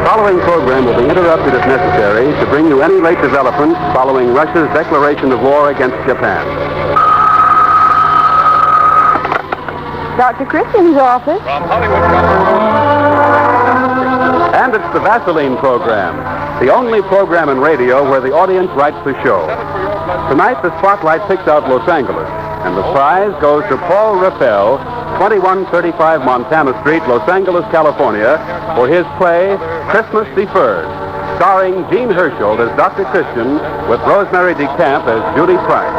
following program will be interrupted if necessary to bring you any late developments following Russia's declaration of war against Japan. Dr. Christian's office. From Hollywood. And it's the Vaseline Program, the only program in radio where the audience writes the show. Tonight, the spotlight picks out Los Angeles, and the prize goes to Paul Raffel, 2135 Montana Street, Los Angeles, California, for his play, Christmas Deferred, starring Jean Hersholt as Dr. Christian with Rosemary DeCamp as Judy Price.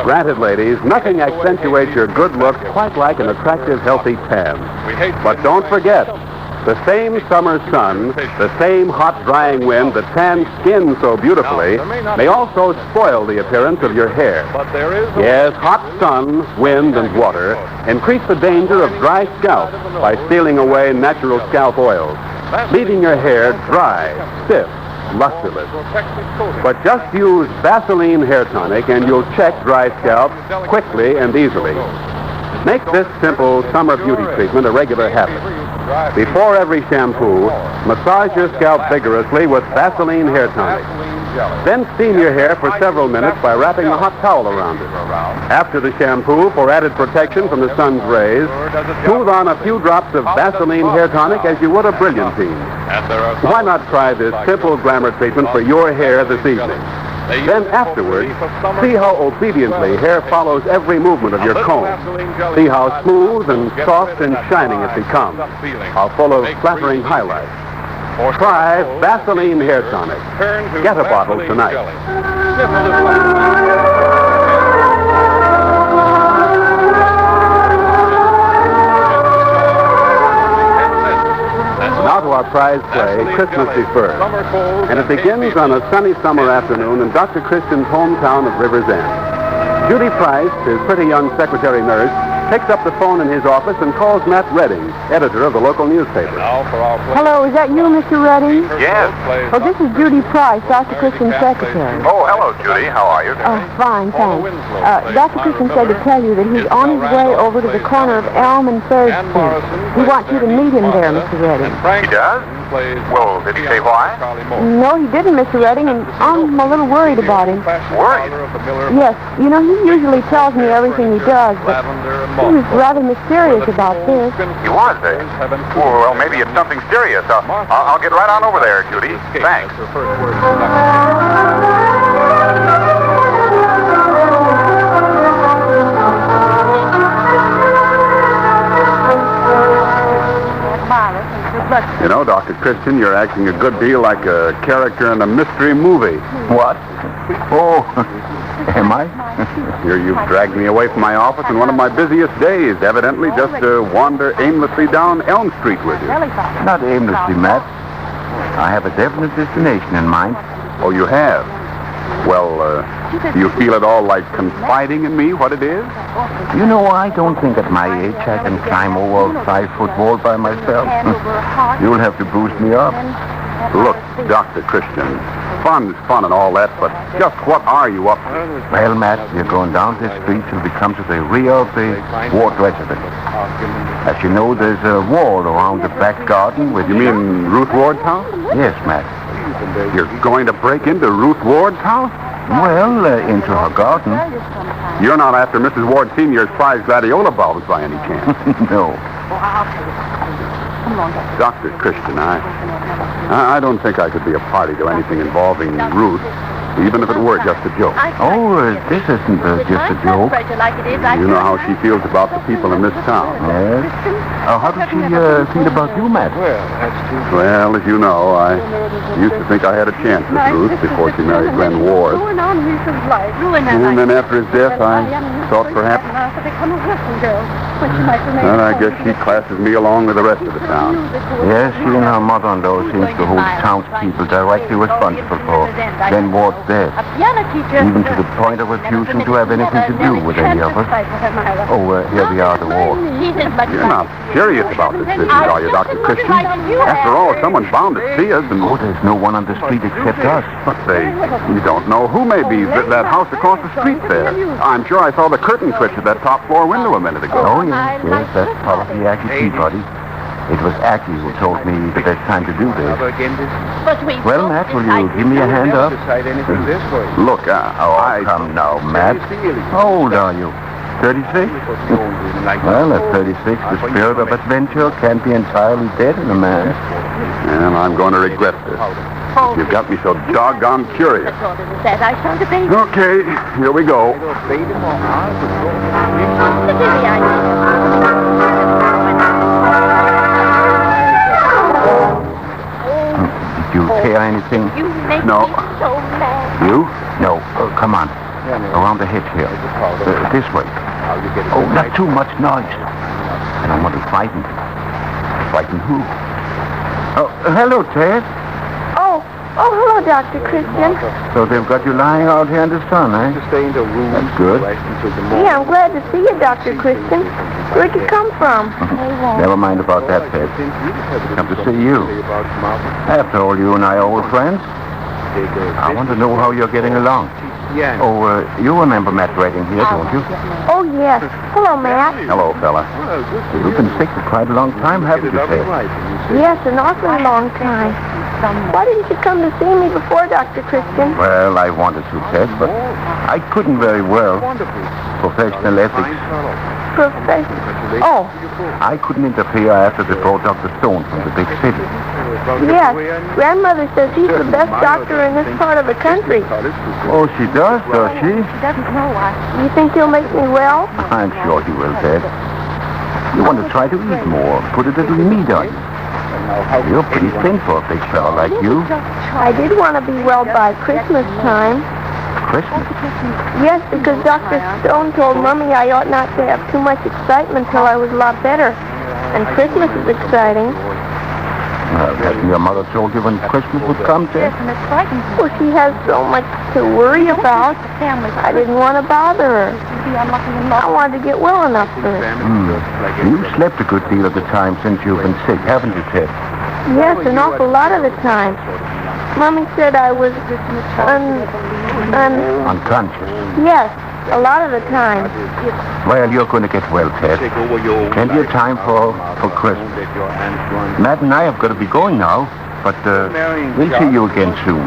Granted, ladies, nothing accentuates your good looks quite like an attractive, healthy tan. But don't forget, the same summer sun, the same hot, drying wind that tans skin so beautifully may also spoil the appearance of your hair. Yes, hot sun, wind, and water increase the danger of dry scalp by stealing away natural scalp oils, leaving your hair dry, stiff, lusterless. But just use Vaseline hair tonic and you'll check dry scalp quickly and easily. Make this simple summer beauty treatment a regular habit. Before every shampoo, massage your scalp vigorously with Vaseline hair tonic. Then steam your hair for several minutes by wrapping a hot towel around it. After the shampoo, for added protection from the sun's rays, smooth on a few drops of Vaseline hair tonic as you would a Brilliantine. Why not try this simple glamour treatment for your hair this evening? Then afterward, see how obediently hair follows every movement of your comb. See how smooth and soft and shining it becomes. How full of flattering highlights. Try Vaseline hair tonic. Get a bottle tonight. Now to our prize play, Christmas Deferred. And it begins on a sunny summer afternoon in Dr. Christian's hometown of River's End. Judy Price, his pretty young secretary nurse, picks up the phone in his office and calls Matt Redding, editor of the local newspaper. Hello, is that you, Mr. Redding? Yes. Oh, this is Judy Price, Dr. Christian's secretary. Oh, hello, Judy. How are you? Oh, fine, thanks. Dr. Christian said to tell you that he's on his way over to the corner of Elm and 3rd Street. He wants you to meet him there, Mr. Redding. He does? Well, did he say why? No, he didn't, Mr. Redding, and I'm a little worried about him. Worried? Yes. You know, he usually tells me everything he does, but he was rather mysterious about this. He was, eh? Well, maybe it's something serious. I'll get right on over there, Judy. Thanks. You know, Dr. Christian, you're acting a good deal like a character in a mystery movie. What? Oh, am I? Here you've dragged me away from my office in one of my busiest days, evidently just to wander aimlessly down Elm Street with you. Not aimlessly, Matt. I have a definite destination in mind. Oh, you have? Well, do you feel at all like confiding in me what it is? You know, I don't think at my age I can climb over a 5-foot wall by myself. You'll have to boost me up. Look, Dr. Christian, fun's fun and all that, but just what are you up to? Well, Matt, you're going down this street till we come to the rear of the Ward residence. As you know, there's a wall around the back garden with... You mean Ruth Ward's house? Yes, Matt. You're going to break into Ruth Ward's house? Well, into her garden. You're not after Mrs. Ward Sr.'s prize gladiola bulbs by any chance? No. Dr. Christian, I don't think I could be a party to anything involving Ruth, even if it were just a joke. Oh, this isn't just a joke. You know how she feels about the people in this town. Yes? How does she feel about you, Matt? Well, as you know, I used to think I had a chance with Ruth before she married Glenn Ward. And then after his death, I thought perhaps... Well, I guess she classes me along with the rest of the town. Yes, she and her mother-in-law seems to hold townspeople directly responsible for Glenn Ward's death, even to the point of refusing to have anything to do with any of us. Oh, here we are, the ward. You're not serious about this business, are you, Dr. Christian? After all, someone's bound to see us, and... Oh, there's no one on the street except us. But you don't know who may be that house across the street there. I'm sure I saw the curtain twitch at that top floor window a minute ago. Oh, Yes, that's policy Aki Peabody. It was Aki who told me the best time to do this. Well, Matt, will you give me a hand up? Look, Come now, Matt. How old are you? 36? Well, at 36, the spirit of adventure can't be entirely dead in a man. And I'm going to regret this. You've got me so doggone curious. Okay, here we go. Did you hear anything? No. You? No. Come on. Around the hedge here. This way. Oh, not too much noise. I don't want to frighten. Frighten who? Oh, hello, Ted. Oh, hello, Dr. Christian. So they've got you lying out here in the sun, eh? That's good. Yeah, I'm glad to see you, Dr. Christian. Where'd you come from? Never mind about that, Ted. Come to see you. After all, you and I are old friends. I want to know how you're getting along. Oh, you remember Matt Redding here, don't you? Oh, yes. Hello, Matt. Hello, fella. You've been sick for quite a long time, haven't you, Ted? Yes, an awfully long time. Why didn't you come to see me before, Dr. Christian? Well, I wanted to, Ted, but I couldn't very well. Professional ethics. Oh. I couldn't interfere after they brought Dr. Stone from the big city. Yes. Grandmother says he's the best doctor in this part of the country. Oh, she does she? She doesn't know why. Do you think he'll make me well? I'm sure he will, Ted. You want to try to eat more. Put a little meat on you. You're pretty thin for a big fellow like you. I did want to be well by Christmas time. Christmas? Yes, because Dr. Stone told Mommy I ought not to have too much excitement till I was a lot better. And Christmas is exciting. Hasn't your mother told you when Christmas would come, Ted? Well, she has so much to worry about. I didn't want to bother her. I wanted to get well enough for her. You've slept a good deal of the time since you've been sick, haven't you, Ted? Yes, an awful lot of the time. Mommy said I was unconscious. Yes, a lot of the time. Well, you're going to get well, Ted. Plenty of time for Christmas. Matt and I have got to be going now, but we'll see you again soon.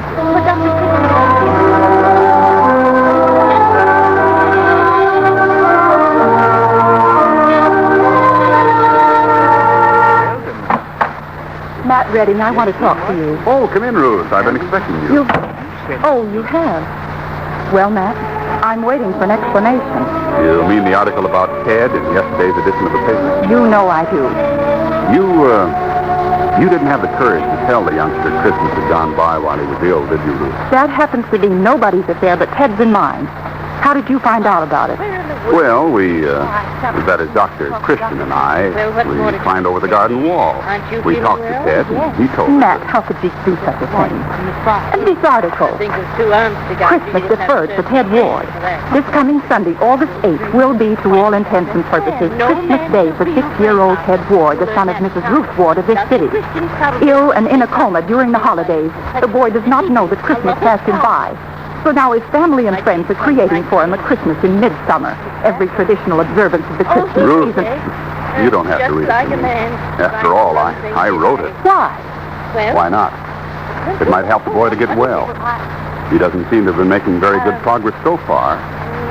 Matt Redding, I want to talk to you. Oh, come in, Ruth. I've been expecting you. You have? Well, Matt, I'm waiting for an explanation. You mean the article about Ted in yesterday's edition of the paper? You know I do. You didn't have the courage to tell the youngster Christmas had gone by while he was ill, did you, Ruth? That happens to be nobody's affair but Ted's and mine. How did you find out about it? Well, that is Dr. Christian and I, we climbed over the garden wall. We talked to Ted, and he told us. Matt, how could you do such a thing? And this article, Christmas Deferred for Ted Ward. This coming Sunday, August 8th, will be, to all intents and purposes, Christmas Day for 6-year-old Ted Ward, the son of Mrs. Ruth Ward of this city. Ill and in a coma during the holidays, the boy does not know that Christmas passed him by. So now his family and friends are creating for him a Christmas in midsummer, every traditional observance of the Christmas season. You don't have to read it to me. After all, I wrote it. Why? Why not? It might help the boy to get well. He doesn't seem to have been making very good progress so far.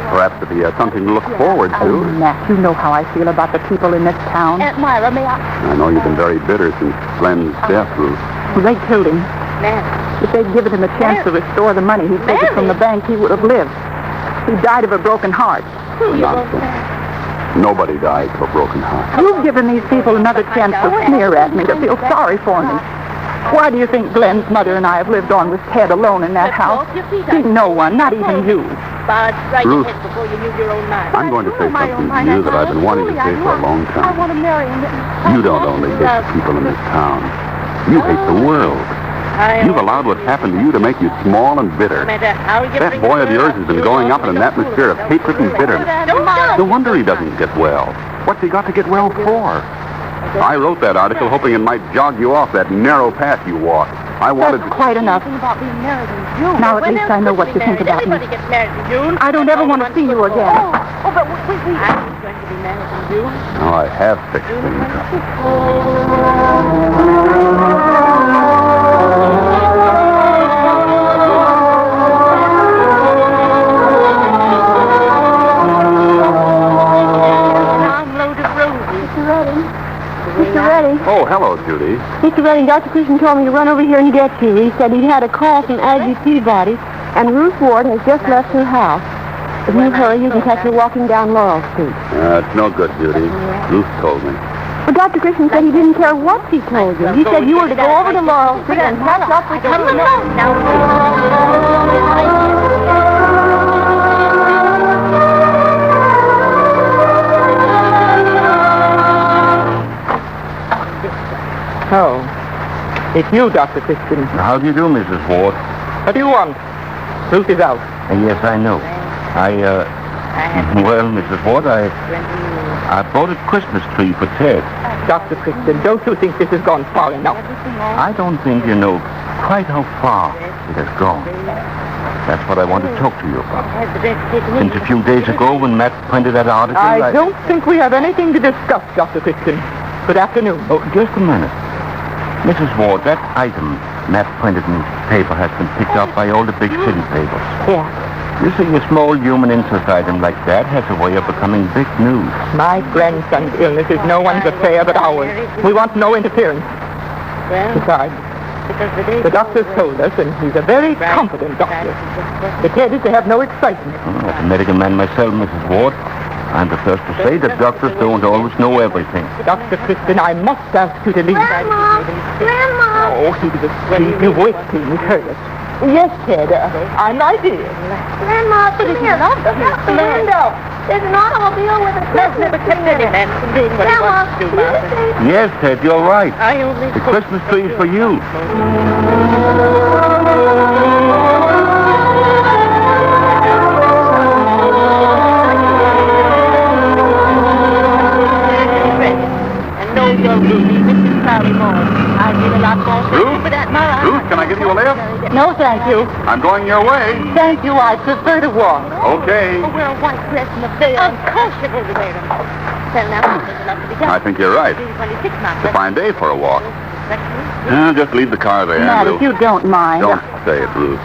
Perhaps if he has something to look forward to. Oh, Matt, you know how I feel about the people in this town. Aunt Myra, may I? I know you've been very bitter since Glenn's death, Ruth. They killed him. If they'd given him a chance to restore the money he'd taken from the bank, he would have lived. He died of a broken heart. Nonsense. Nobody dies of a broken heart. You've given these people another chance to sneer at me, to feel sorry for me. Why do you think Glenn's mother and I have lived on with Ted alone in that house? Seeing no one, not even you. Ruth, I'm going to say something to you that I've been wanting to say for a long time. You don't only hate the people in this town. You hate the world. You've allowed what's happened to you to make you small and bitter. That boy of yours has been growing up in an atmosphere of hatred and bitterness. No wonder he doesn't get well. What's he got to get well for? I wrote that article hoping it might jog you off that narrow path you walk. I wanted That's quite enough. Now at least I know what you think about me. I don't ever want to see you again. Oh, but we... I was going to be married in June. Now I have fixed things. Mr. Redding. Oh, hello, Judy. Mr. Redding, Dr. Christian told me to run over here and get you. He said he'd had a call from Aggie Peabody, and Ruth Ward has just left her house. If you hurry, you can catch her walking down Laurel Street. It's no good, Judy. Ruth told me. But Dr. Christian said he didn't care what she told you. He said you were to go over to Laurel Street and catch up with her. Oh, it's you, Dr. Christian. How do you do, Mrs. Ward? What do you want? Ruth is out. Yes, I know. Well, Mrs. Ward, I bought a Christmas tree for Ted. Dr. Christian, don't you think this has gone far enough? I don't think you know quite how far it has gone. That's what I want to talk to you about. Since a few days ago when Matt printed that article, I don't think we have anything to discuss, Dr. Christian. Good afternoon. Oh, just a minute. Mrs. Ward, that item Matt printed in paper has been picked up by all the big city papers. Yeah. You see, a small human interest item like that has a way of becoming big news. My grandson's illness is no one's affair but ours. We want no interference. Besides, the doctor's told us, and he's a very competent doctor, that Ted is to have no excitement. As a medical man myself, Mrs. Ward, I'm the first to say that doctors don't always know everything. Dr. Christian, I must ask you to leave. Grandma! Oh, he was asleep. You waked him. He heard us. Yes, Ted. I'm right here. Grandma, come here. Look out the window. There's an automobile with a Christmas Never kept any man from doing what he Grandma, wants to do, Martha. Yes, Ted, you're right. I only... The Christmas tree is for you. Ruth, can I give you a lift? No, thank you. I'm going your way. Thank you. I prefer to walk. Okay. Wear a white dress and a veil. Of course you will wear them. Well, now, there's enough to be done. I think you're right. 26, Martha. It's a fine day for a walk. Just leave the car there. Matt, and if you don't mind. Don't say it, Ruth.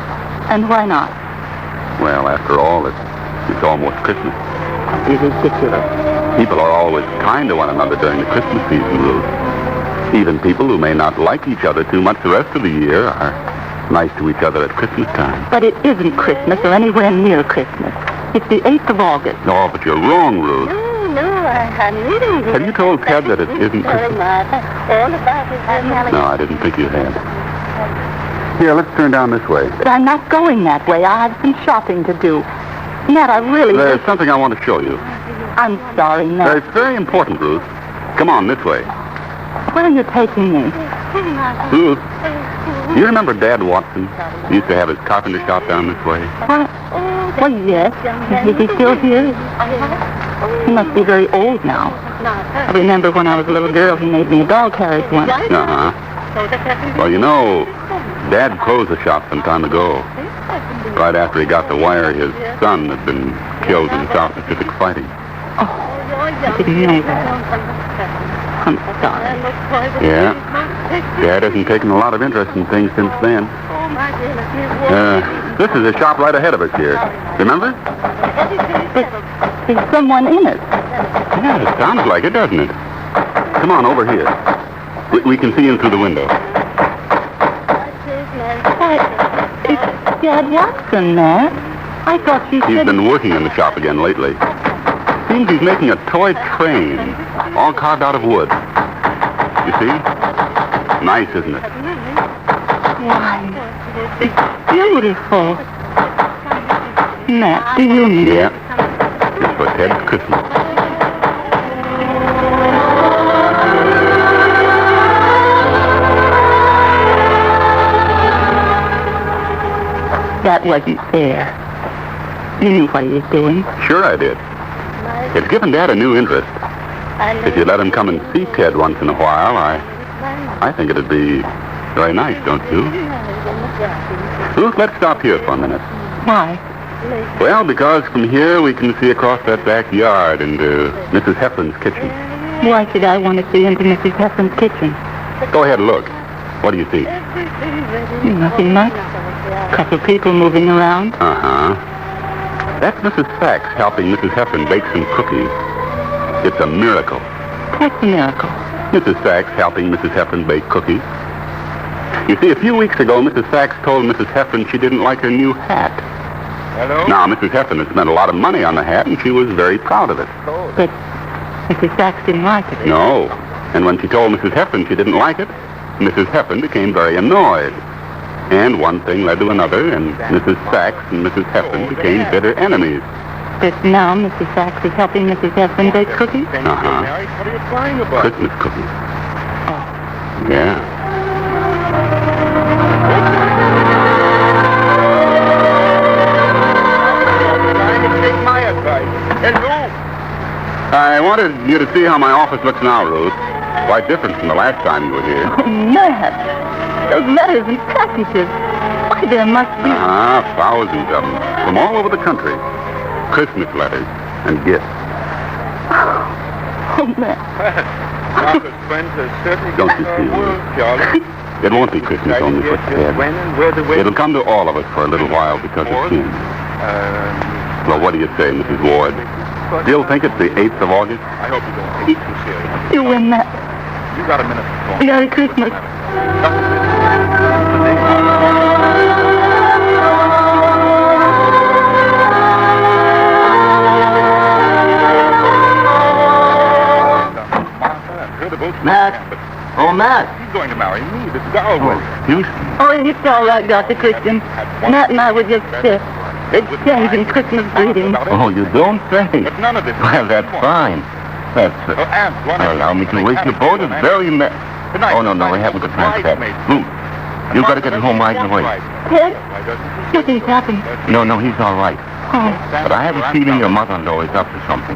And why not? Well, after all, it's almost Christmas. It's ridiculous. People are always kind to one another during the Christmas season, Ruth. Even people who may not like each other too much the rest of the year are nice to each other at Christmas time. But it isn't Christmas or anywhere near Christmas. It's the 8th of August. No, but you're wrong, Ruth. No, I knew. Have you told Ted that it isn't Christmas? All about it. No, I didn't think you had. Here, let's turn down this way. But I'm not going that way. I have some shopping to do. Matt, I really... There's something I want to show you. I'm sorry, Matt. It's very important, Ruth. Come on, this way. Where are you taking me? Ruth, you remember Dad Watson? He used to have his carpenter shop down this way. What? Well, yes. Is he still here? He must be very old now. I remember when I was a little girl, he made me a doll carriage once. Uh-huh. Well, you know, Dad closed the shop some time ago. Right after he got the wire, his son had been killed in the South Pacific fighting. Oh, I didn't know that. I'm sorry. Yeah. Dad hasn't taken a lot of interest in things since then. This is a shop right ahead of us here. Remember? There's someone in it. Yeah, it sounds like it, doesn't it? Come on, over here. We can see him through the window. It's Dad Watson, Matt. I thought you said... He's been working in the shop again lately. Seems he's making a toy train, all carved out of wood. You see? Nice, isn't it? Why, it's beautiful. Matt, do you need it? Yeah. It's for Ted's Christmas. That wasn't fair. You knew what he was doing. Sure I did. It's given Dad a new interest. If you let him come and see Ted once in a while, I think it'd be very nice, don't you? Ruth, let's stop here for a minute. Why? Well, because from here we can see across that backyard into Mrs. Heflin's kitchen. Why should I want to see into Mrs. Heflin's kitchen? Go ahead and look. What do you see? Nothing much. Couple people moving around. Uh-huh. That's Mrs. Sachs helping Mrs. Heflin bake some cookies. It's a miracle. What's a miracle? Mrs. Sachs helping Mrs. Heflin bake cookies. You see, a few weeks ago, Mrs. Sachs told Mrs. Heflin she didn't like her new hat. Hello? Now, Mrs. Heflin had spent a lot of money on the hat, and she was very proud of it. But Mrs. Sachs didn't like it. No. And when she told Mrs. Heflin she didn't like it, Mrs. Heflin became very annoyed. And one thing led to another, and Mrs. Sachs and Mrs. Heflin became bitter enemies. But now Mrs. Sachs is helping Mrs. Heflin bake cookies? Uh-huh. What are you crying about? Christmas cookies. Oh. Yeah. I wanted you to see how my office looks now, Ruth. Quite different from the last time you were here. Oh, man. Those letters and packages. Why, there must be... Thousands of them. From all over the country. Christmas letters and gifts. Oh, man. Don't you see, Ruth? It won't be Christmas only for Ted. It'll come to all of us for a little while because of him. Well, what do you say, Mrs. Ward? Still think it's the 8th of August? I hope you don't take it too seriously. You win that. You got a minute to talk. Merry Christmas. Matt. Oh, Matt. He's going to marry me, this Galway. Houston. Oh, it's all right, Dr. Christian. Matt and I were just exchanging Christmas greetings. Oh, you don't say. But none of this. Well, that's fine. That's... Aunt, allow me to wish you both a very Oh, no, I haven't got time for that. Ruth, you got to get it home right away. Ted? Nothing's happened. No, he's all right. Oh. But I have a feeling your mother-in-law is up to something.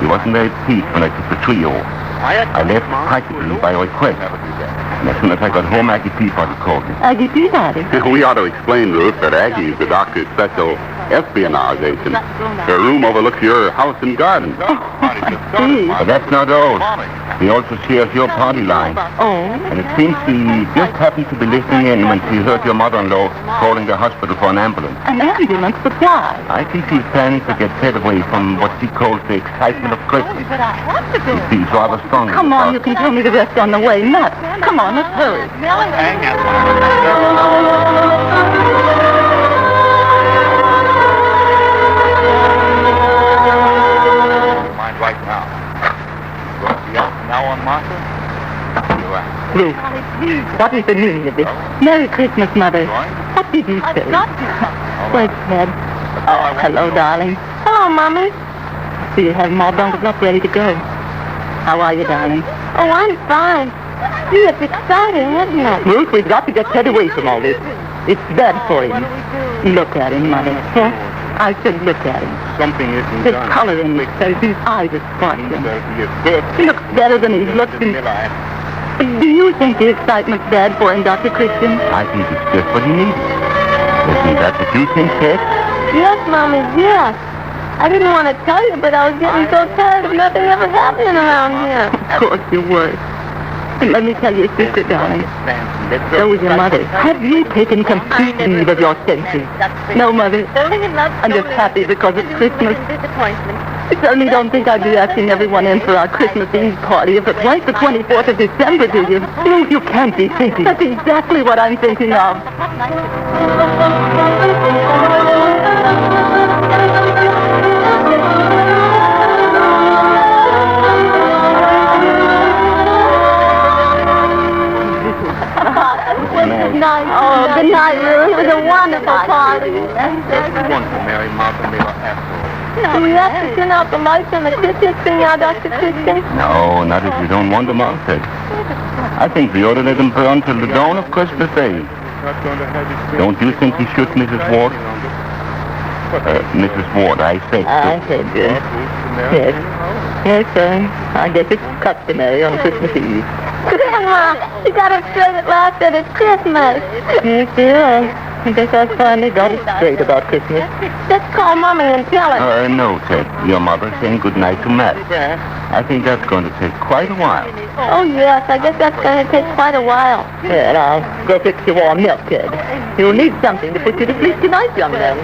She wasn't very pleased when I took the tree off. I left practically by request. And as soon as I got home, Aggie Peabody called me. Aggie Peabody? We ought to explain, Ruth, that Aggie is the doctor's special espionage agent. Her room overlooks your house and garden. See? But that's not all. He also shares your party line. Oh? And it seems she just happened to be listening in when she heard your mother-in-law calling the hospital for an ambulance. An ambulance? But why? I think she's planning to get Ted away from what she calls the excitement of Christmas. But I have to do. She's rather strong. Come on, you can tell me the rest on the way. Matt, come on, let's hurry. Hang on. Mind right now. Now on Martha? Ruth, what is the meaning of this? Merry Christmas, Mother. What did you say? Where's Ted? Oh, hello, darling. Hello, Mommy. So you have them all bundled up, ready to go. How are you, darling? Oh, I'm fine. Gee, it's exciting, isn't it? Ruth, we've got to get Ted away from all this. It's bad for him. Look at him, Mother. Huh? I said look at him. Something isn't His done. color in his face, his eyes are sparkling. He is good. He looks better than he's looked in... Do you think the excitement's bad for him, Dr. Christian? I think it's just what he needs. Isn't that what you think, Ted? Yes, Mommy, yes. I didn't want to tell you, but I was getting so tired of nothing ever happening around here. Of course you were. And let me tell your sister, darling. So is your mother. Have you taken complete leave of your senses? No, Mother. I'm just happy because it's Christmas. I certainly don't think I'd be asking everyone in for our Christmas Eve party if it weren't the 24th of December, do you? No, you can't be thinking. That's exactly what I'm thinking of. Good night. Oh, good night, Ruth. It was a wonderful party. Wonderful, Mary Martha Miller after. Do we have to turn out the lights on the Christmas thing now, Dr. Christian? No, not if you don't want them out, Ted. I think we ought to let them burn till the dawn of Christmas Eve. Don't you think we should, Mrs. Ward? Mrs. Ward, I said. I said yes. Yes. Yes, sir. I guess it's customary on Christmas Eve. Could I have Grandma, you got it straight at last that it's Christmas. Yes, dear. I guess I finally got it straight about Christmas. Let's call Mommy and tell her. No, Ted. Your mother's saying goodnight to Matt. I think that's going to take quite a while. Oh, yes, I guess that's going to take quite a while. Well, I'll go fix your warm milk, Ted. You'll need something to put you to sleep tonight, young man.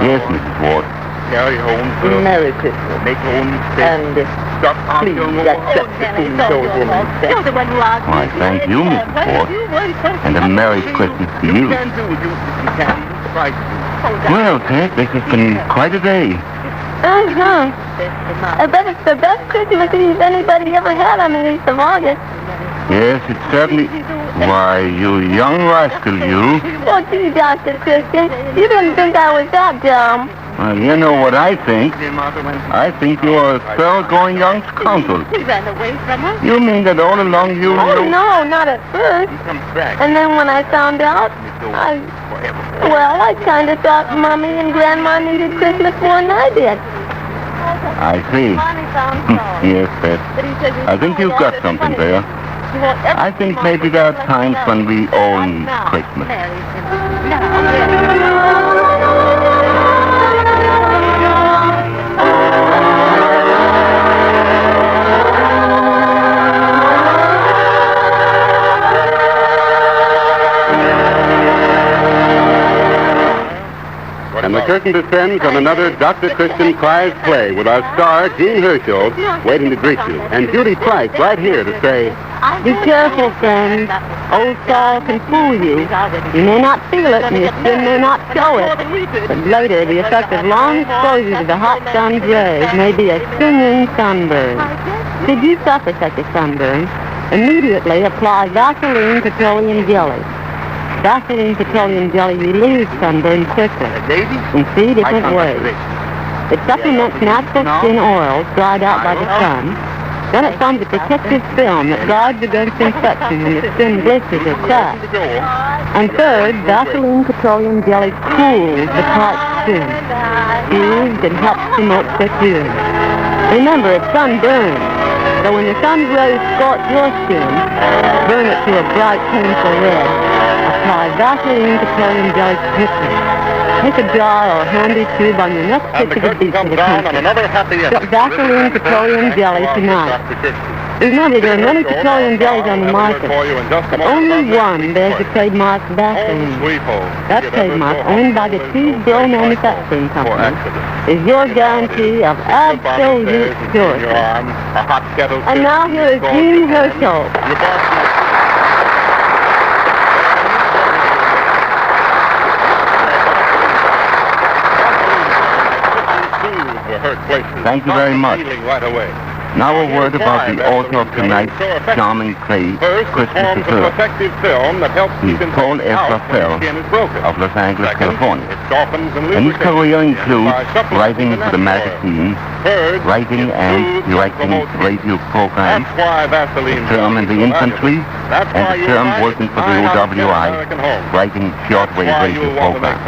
Yes, Mrs. Ward. Carry home. Merry Christmas. Make home. And please accept the food old woman said. Why, thank you, Mrs. Ward. And a Merry Christmas to you. Well, Ted, this has been quite a day. Uh-huh. I bet it's the best Christmas Eve anybody ever had on the 8th of August. Yes, it certainly... Why, you young rascal, you. Oh, gee, Dr. Christian, you didn't think I was that dumb. Well, you know what I think. I think you are a thoroughgoing young scoundrel. He ran away from her. You mean that all along you... Oh, no, not at first. And then when I found out, I kind of thought Mommy and Grandma needed Christmas more than I did. I see. Yes, Beth. I think you've got something there. I think maybe there are times when we all need Christmas. And the curtain descends on another Dr. Christian prize play with our star, Jean Hersholt, waiting to greet you. And Judy Price right here to say, be careful, friends. Old Saul can fool you. You may not feel it, and your skin may not show it. But later, the effect of long exposure to the hot sun's rays may be a stinging sunburn. Should you suffer such a sunburn, immediately apply Vaseline petroleum jelly. Vaseline petroleum jelly relieves sunburn quickly in 3 different ways. It supplements natural skin oils dried out by the sun. Then it forms a protective film that guards against infection when the skin blisters or cracks. And third, Vaseline petroleum jelly cools the tight skin, soothes and helps promote security. Remember, it's sunburn. So when the sun's rays scorch your skin, burn it to a bright, painful red. Apply Vaseline petroleum jelly quickly. Take a jar or a handy tube on your next trip to the beach of the country. Put Vaseline petroleum jelly tonight. Remember, there are many petroleum jellies on the market, but only one bears the trademark Vaseline. That trademark, owned by the Cheeseville Manufacturing Company, is your guarantee of absolute purity. And now here is Jean Hersholt. Thank you very much. Now a word about the author of tonight's charming play, Christmas Deferred. He's Paul F. Raphael of Los Angeles, California. And his career includes writing for the magazine, writing and directing radio programs, a term in the infantry, and a term working for the OWI, writing shortwave radio programs.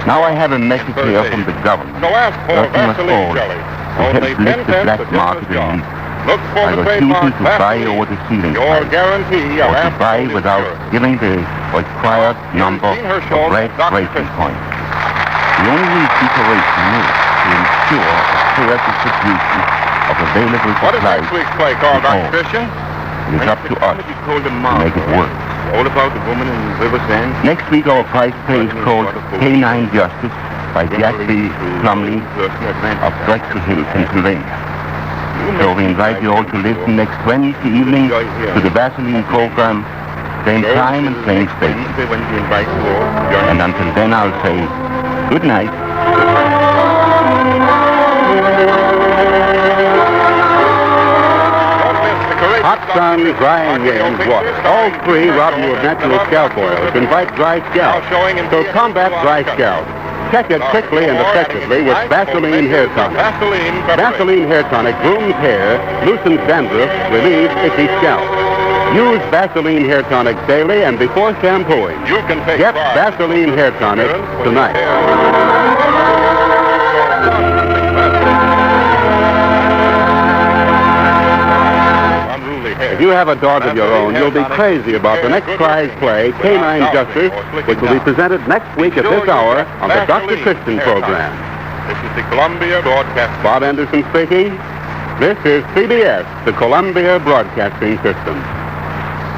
Now I have a message here from the government, urging us all to help lift the black market in meat by refusing to buy over the ceiling price, or to buy without giving the required number of red breaking points. The only consideration is to ensure a fair distribution of available supplies to all. It is up to us to make it work. All about the woman in River Sands. Next week our prize play is called Canine Justice by Jack B. Plumley of Drexel Hill, Pennsylvania. So we invite you all to listen next Wednesday evening to the Vaseline Program, same time and same station. And until then I'll say good night. Hot sun, drying winds, water. All three rob you of natural scalp oils. Invite dry scalp. So combat dry scalp. Check it quickly and effectively with Vaseline Hair Tonic. Vaseline Hair Tonic grooms hair, loosens dandruff, relieves itchy scalp. Use Vaseline Hair Tonic daily and before shampooing. Get Vaseline Hair Tonic tonight. If you have a dog of your own, you'll be crazy about the next prize play, Canine Justice, which will be presented next week at this hour on the Dr. Christian Program. This is the Columbia Broadcast. Bob Anderson speaking. This is CBS, the Columbia Broadcasting System.